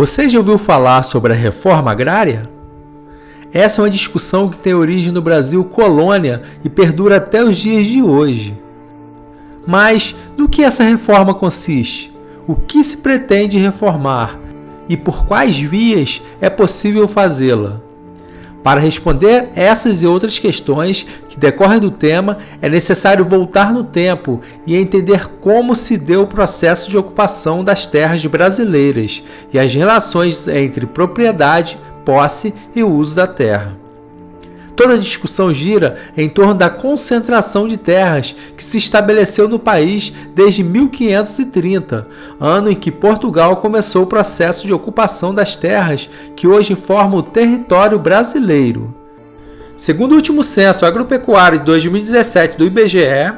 Você já ouviu falar sobre a reforma agrária? Essa é uma discussão que tem origem no Brasil colônia e perdura até os dias de hoje. Mas no que essa reforma consiste? O que se pretende reformar? E por quais vias é possível fazê-la? Para responder essas e outras questões que decorrem do tema, é necessário voltar no tempo e entender como se deu o processo de ocupação das terras brasileiras e as relações entre propriedade, posse e uso da terra. Toda a discussão gira em torno da concentração de terras que se estabeleceu no país desde 1530, ano em que Portugal começou o processo de ocupação das terras que hoje formam o território brasileiro. Segundo o último censo agropecuário de 2017 do IBGE,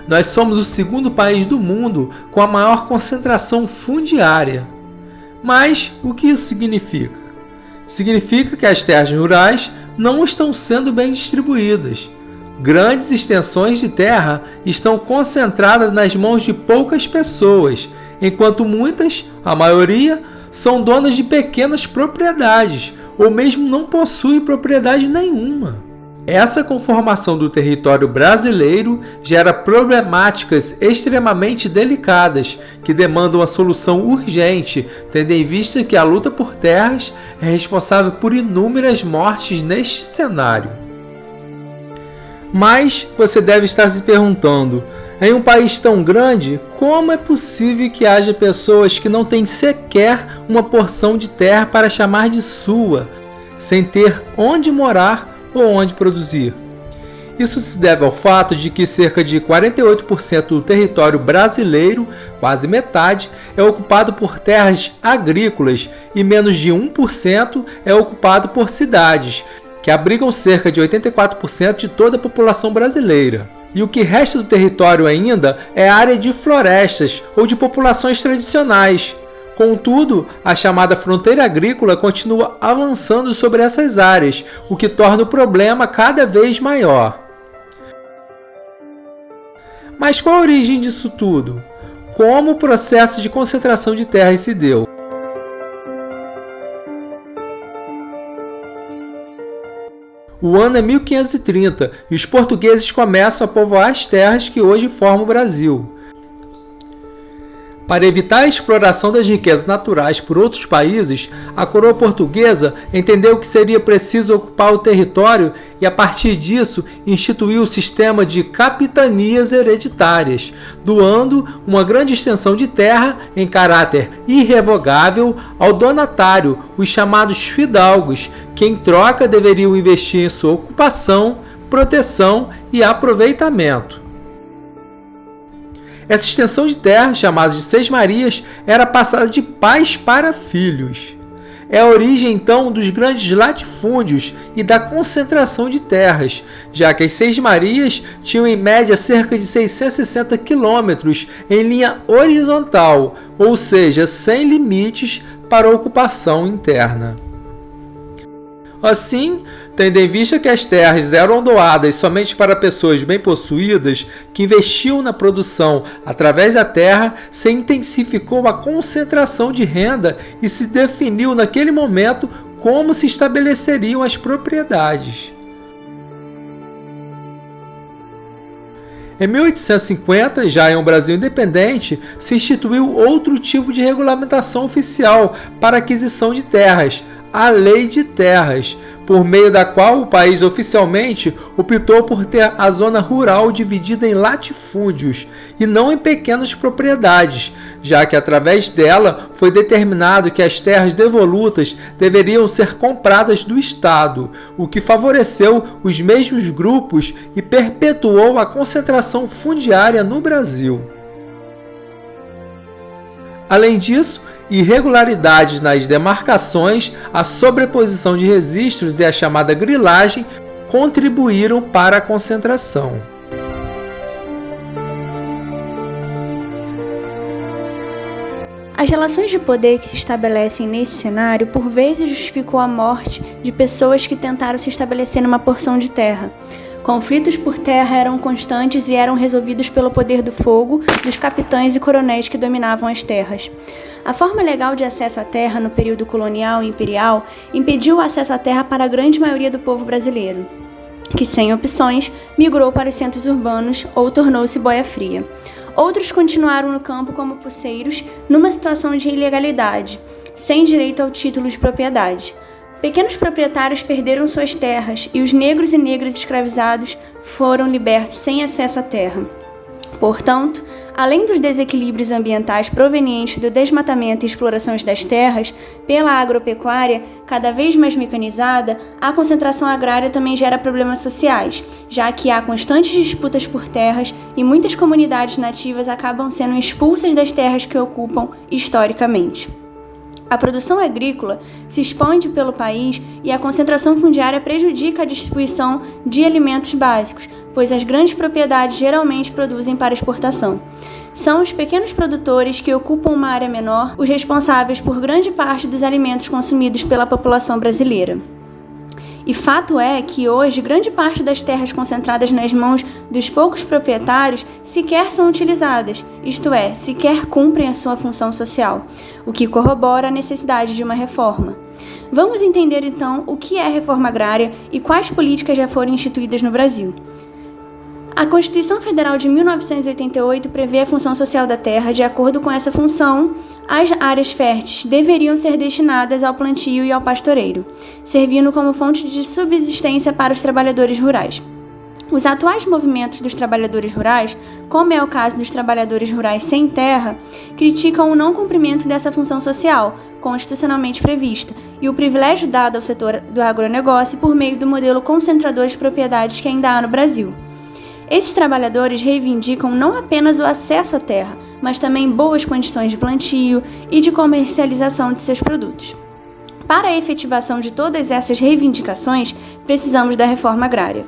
nós somos o segundo país do mundo com a maior concentração fundiária. Mas o que isso significa? Significa que as terras rurais não estão sendo bem distribuídas. Grandes extensões de terra estão concentradas nas mãos de poucas pessoas, enquanto muitas, a maioria, são donas de pequenas propriedades ou mesmo não possuem propriedade nenhuma. Essa conformação do território brasileiro gera problemáticas extremamente delicadas que demandam uma solução urgente, tendo em vista que a luta por terras é responsável por inúmeras mortes neste cenário. Mas você deve estar se perguntando, em um país tão grande, como é possível que haja pessoas que não têm sequer uma porção de terra para chamar de sua, sem ter onde morar ou onde produzir? Isso se deve ao fato de que cerca de 48% do território brasileiro, quase metade, é ocupado por terras agrícolas e menos de 1% é ocupado por cidades, que abrigam cerca de 84% de toda a população brasileira. E o que resta do território ainda é área de florestas ou de populações tradicionais. Contudo, a chamada fronteira agrícola continua avançando sobre essas áreas, o que torna o problema cada vez maior. Mas qual a origem disso tudo? Como o processo de concentração de terras se deu? O ano é 1530 e os portugueses começam a povoar as terras que hoje formam o Brasil. Para evitar a exploração das riquezas naturais por outros países, a coroa portuguesa entendeu que seria preciso ocupar o território e, a partir disso, instituiu o sistema de capitanias hereditárias, doando uma grande extensão de terra em caráter irrevogável ao donatário, os chamados fidalgos, que em troca deveriam investir em sua ocupação, proteção e aproveitamento. Essa extensão de terra, chamada de Seis-Marias, era passada de pais para filhos. É a origem, então, dos grandes latifúndios e da concentração de terras, já que as Seis-Marias tinham em média cerca de 660 quilômetros em linha horizontal, ou seja, sem limites para a ocupação interna. Assim, tendo em vista que as terras eram doadas somente para pessoas bem possuídas que investiam na produção através da terra, se intensificou a concentração de renda e se definiu naquele momento como se estabeleceriam as propriedades. Em 1850, já em um Brasil independente, se instituiu outro tipo de regulamentação oficial para a aquisição de terras, a Lei de Terras, por meio da qual o país oficialmente optou por ter a zona rural dividida em latifúndios e não em pequenas propriedades, já que através dela foi determinado que as terras devolutas deveriam ser compradas do Estado, o que favoreceu os mesmos grupos e perpetuou a concentração fundiária no Brasil. Além disso, irregularidades nas demarcações, a sobreposição de registros e a chamada grilagem contribuíram para a concentração. As relações de poder que se estabelecem nesse cenário por vezes justificou a morte de pessoas que tentaram se estabelecer numa porção de terra, Conflitos por terra eram constantes e eram resolvidos pelo poder do fogo dos capitães e coronéis que dominavam as terras. A forma legal de acesso à terra no período colonial e imperial impediu o acesso à terra para a grande maioria do povo brasileiro, que, sem opções, migrou para os centros urbanos ou tornou-se boia fria. Outros continuaram no campo como poceiros, numa situação de ilegalidade, sem direito ao título de propriedade. Pequenos proprietários perderam suas terras e os negros e negras escravizados foram libertos sem acesso à terra. Portanto, além dos desequilíbrios ambientais provenientes do desmatamento e explorações das terras pela agropecuária cada vez mais mecanizada, a concentração agrária também gera problemas sociais, já que há constantes disputas por terras e muitas comunidades nativas acabam sendo expulsas das terras que ocupam historicamente. A produção agrícola se expande pelo país e a concentração fundiária prejudica a distribuição de alimentos básicos, pois as grandes propriedades geralmente produzem para exportação. São os pequenos produtores que ocupam uma área menor os responsáveis por grande parte dos alimentos consumidos pela população brasileira. E fato é que hoje grande parte das terras concentradas nas mãos dos poucos proprietários sequer são utilizadas, isto é, sequer cumprem a sua função social, o que corrobora a necessidade de uma reforma. Vamos entender então o que é a reforma agrária e quais políticas já foram instituídas no Brasil. A Constituição Federal de 1988 prevê a função social da terra. De acordo com essa função, as áreas férteis deveriam ser destinadas ao plantio e ao pastoreio, servindo como fonte de subsistência para os trabalhadores rurais. Os atuais movimentos dos trabalhadores rurais, como é o caso dos trabalhadores rurais sem terra, criticam o não cumprimento dessa função social, constitucionalmente prevista, e o privilégio dado ao setor do agronegócio por meio do modelo concentrador de propriedades que ainda há no Brasil. Esses trabalhadores reivindicam não apenas o acesso à terra, mas também boas condições de plantio e de comercialização de seus produtos. Para a efetivação de todas essas reivindicações, precisamos da reforma agrária.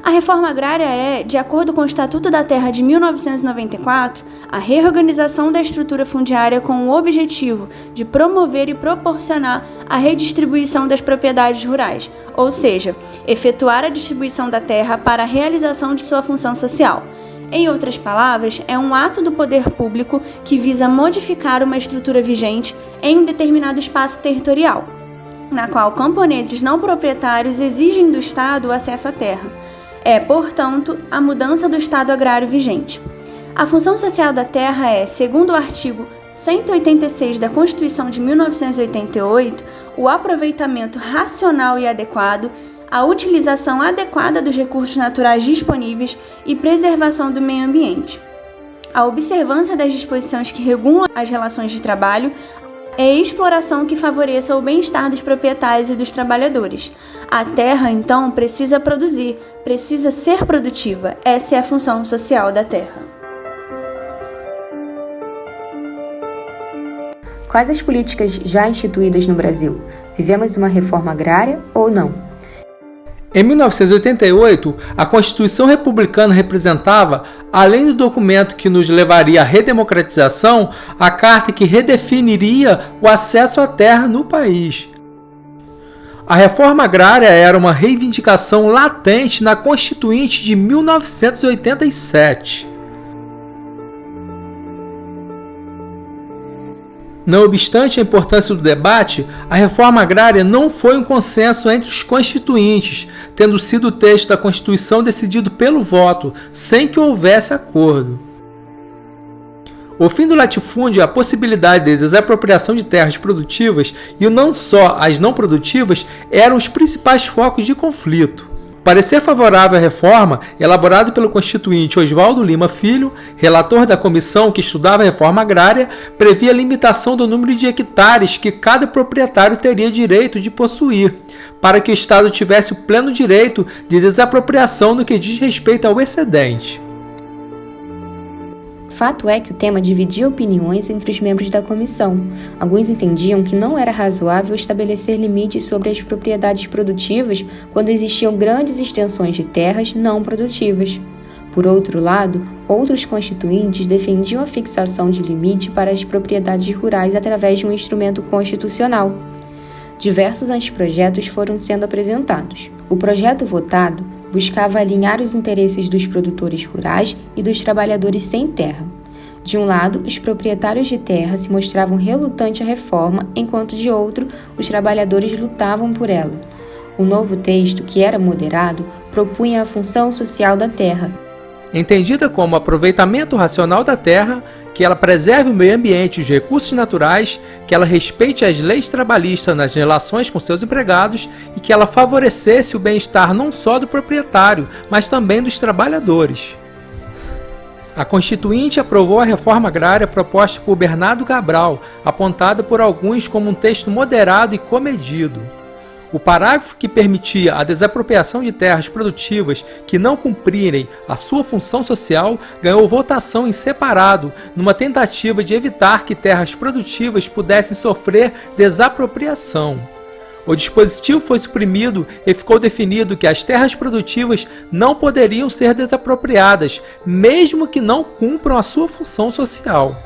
A reforma agrária é, de acordo com o Estatuto da Terra de 1994, a reorganização da estrutura fundiária com o objetivo de promover e proporcionar a redistribuição das propriedades rurais, ou seja, efetuar a distribuição da terra para a realização de sua função social. Em outras palavras, é um ato do poder público que visa modificar uma estrutura vigente em um determinado espaço territorial, na qual camponeses não proprietários exigem do Estado o acesso à terra. É, portanto, a mudança do Estado agrário vigente. A função social da terra é, segundo o artigo 186 da Constituição de 1988, o aproveitamento racional e adequado, a utilização adequada dos recursos naturais disponíveis e preservação do meio ambiente. A observância das disposições que regulam as relações de trabalho, é a exploração que favoreça o bem-estar dos proprietários e dos trabalhadores. A terra, então, precisa produzir, precisa ser produtiva. Essa é a função social da terra. Quais as políticas já instituídas no Brasil? Vivemos uma reforma agrária ou não? Em 1988, a Constituição Republicana representava, além do documento que nos levaria à redemocratização, a carta que redefiniria o acesso à terra no país. A reforma agrária era uma reivindicação latente na Constituinte de 1987. Não obstante a importância do debate, a reforma agrária não foi um consenso entre os constituintes, tendo sido o texto da Constituição decidido pelo voto, sem que houvesse acordo. O fim do latifúndio e a possibilidade de desapropriação de terras produtivas, e não só as não produtivas, eram os principais focos de conflito. O parecer favorável à reforma, elaborado pelo constituinte Oswaldo Lima Filho, relator da comissão que estudava a reforma agrária, previa a limitação do número de hectares que cada proprietário teria direito de possuir, para que o Estado tivesse o pleno direito de desapropriação no que diz respeito ao excedente. Fato é que o tema dividia opiniões entre os membros da comissão. Alguns entendiam que não era razoável estabelecer limites sobre as propriedades produtivas quando existiam grandes extensões de terras não produtivas. Por outro lado, outros constituintes defendiam a fixação de limite para as propriedades rurais através de um instrumento constitucional. Diversos anteprojetos foram sendo apresentados. O projeto votado buscava alinhar os interesses dos produtores rurais e dos trabalhadores sem terra. De um lado, os proprietários de terra se mostravam relutantes à reforma, enquanto de outro, os trabalhadores lutavam por ela. O novo texto, que era moderado, propunha a função social da terra, entendida como aproveitamento racional da terra, que ela preserve o meio ambiente e os recursos naturais, que ela respeite as leis trabalhistas nas relações com seus empregados e que ela favorecesse o bem-estar não só do proprietário, mas também dos trabalhadores. A Constituinte aprovou a reforma agrária proposta por Bernardo Cabral, apontada por alguns como um texto moderado e comedido. O parágrafo que permitia a desapropriação de terras produtivas que não cumprirem a sua função social ganhou votação em separado, numa tentativa de evitar que terras produtivas pudessem sofrer desapropriação. O dispositivo foi suprimido e ficou definido que as terras produtivas não poderiam ser desapropriadas, mesmo que não cumpram a sua função social.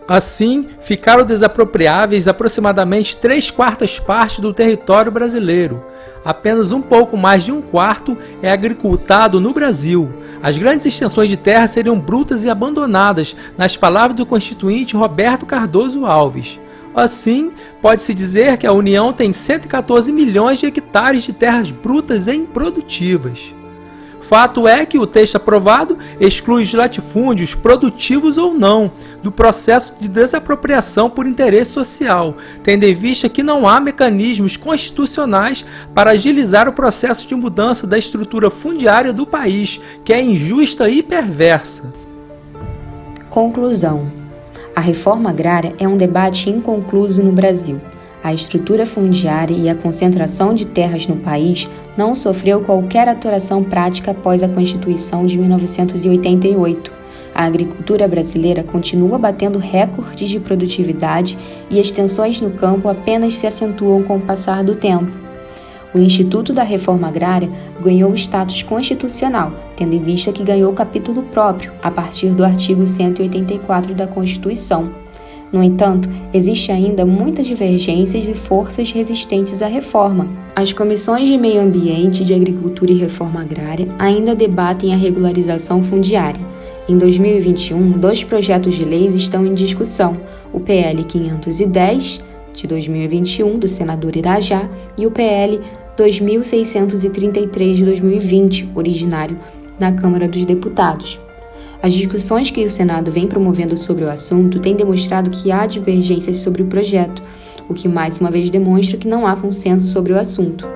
Assim, ficaram desapropriáveis aproximadamente 3/4 partes do território brasileiro. Apenas um pouco mais de 1/4 é agricultado no Brasil. As grandes extensões de terra seriam brutas e abandonadas, nas palavras do constituinte Roberto Cardoso Alves. Assim, pode-se dizer que a União tem 114 milhões de hectares de terras brutas e improdutivas. Fato é que o texto aprovado exclui os latifúndios, produtivos ou não, do processo de desapropriação por interesse social, tendo em vista que não há mecanismos constitucionais para agilizar o processo de mudança da estrutura fundiária do país, que é injusta e perversa. Conclusão. A reforma agrária é um debate inconcluso no Brasil. A estrutura fundiária e a concentração de terras no país não sofreu qualquer alteração prática após a Constituição de 1988. A agricultura brasileira continua batendo recordes de produtividade e as tensões no campo apenas se acentuam com o passar do tempo. O Instituto da Reforma Agrária ganhou status constitucional, tendo em vista que ganhou capítulo próprio, a partir do artigo 184 da Constituição. No entanto, existe ainda muitas divergências e forças resistentes à reforma. As comissões de Meio Ambiente, de Agricultura e Reforma Agrária ainda debatem a regularização fundiária. Em 2021, 2 projetos de leis estão em discussão, o PL 510, de 2021, do senador Irajá, e o PL 2633, de 2020, originário da Câmara dos Deputados. As discussões que o Senado vem promovendo sobre o assunto têm demonstrado que há divergências sobre o projeto, o que mais uma vez demonstra que não há consenso sobre o assunto.